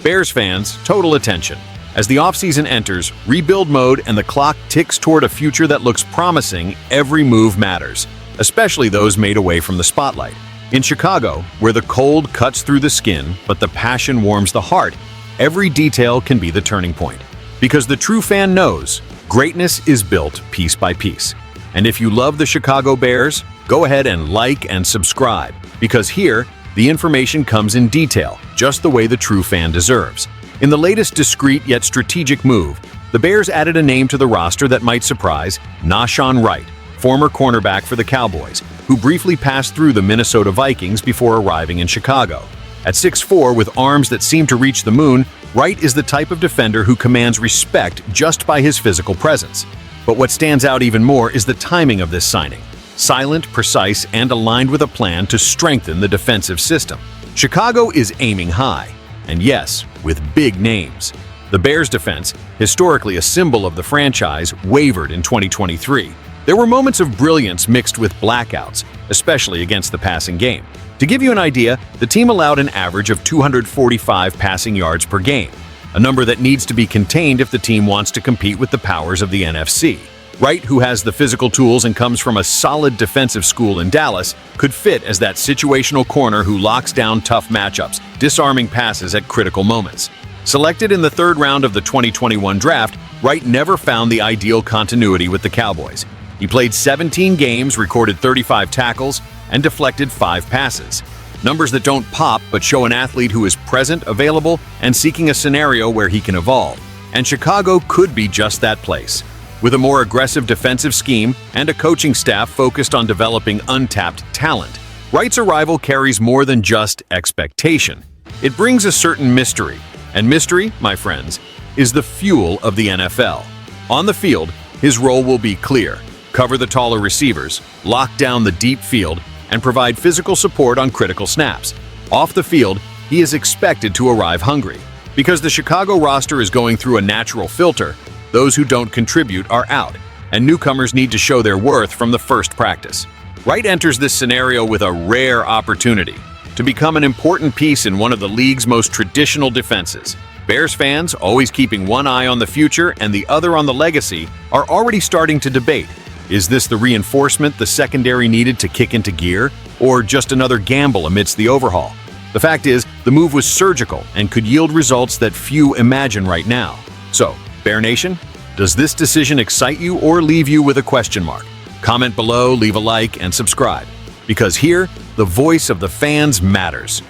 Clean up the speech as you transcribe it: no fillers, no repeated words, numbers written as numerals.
Bears fans, total attention. As the offseason enters, rebuild mode and the clock ticks toward a future that looks promising, every move matters, especially those made away from the spotlight. In Chicago, where the cold cuts through the skin, but the passion warms the heart, every detail can be the turning point. Because the true fan knows, greatness is built piece by piece. And if you love the Chicago Bears, go ahead and like and subscribe, because here, the information comes in detail, just the way the true fan deserves. In the latest discreet yet strategic move, the Bears added a name to the roster that might surprise: Nahshon Wright, former cornerback for the Cowboys, who briefly passed through the Minnesota Vikings before arriving in Chicago. At 6'4", with arms that seem to reach the moon, Wright is the type of defender who commands respect just by his physical presence. But what stands out even more is the timing of this signing. Silent, precise, and aligned with a plan to strengthen the defensive system. Chicago is aiming high, and yes, with big names. The Bears' defense, historically a symbol of the franchise, wavered in 2023. There were moments of brilliance mixed with blackouts, especially against the passing game. To give you an idea, the team allowed an average of 245 passing yards per game, a number that needs to be contained if the team wants to compete with the powers of the NFC. Wright, who has the physical tools and comes from a solid defensive school in Dallas, could fit as that situational corner who locks down tough matchups, disarming passes at critical moments. Selected in the third round of the 2021 draft, Wright never found the ideal continuity with the Cowboys. He played 17 games, recorded 35 tackles, and deflected 5 passes. Numbers that don't pop but show an athlete who is present, available, and seeking a scenario where he can evolve. And Chicago could be just that place. With a more aggressive defensive scheme and a coaching staff focused on developing untapped talent, Wright's arrival carries more than just expectation. It brings a certain mystery, and mystery, my friends, is the fuel of the NFL. On the field, his role will be clear: cover the taller receivers, lock down the deep field, and provide physical support on critical snaps. Off the field, he is expected to arrive hungry. Because the Chicago roster is going through a natural filter, those who don't contribute are out, and newcomers need to show their worth from the first practice. Wright enters this scenario with a rare opportunity to become an important piece in one of the league's most traditional defenses. Bears fans, always keeping one eye on the future and the other on the legacy, are already starting to debate: is this the reinforcement the secondary needed to kick into gear, or just another gamble amidst the overhaul? The fact is, the move was surgical and could yield results that few imagine right now. So, Bear Nation, does this decision excite you or leave you with a question mark? Comment below, leave a like, and subscribe. Because here, the voice of the fans matters.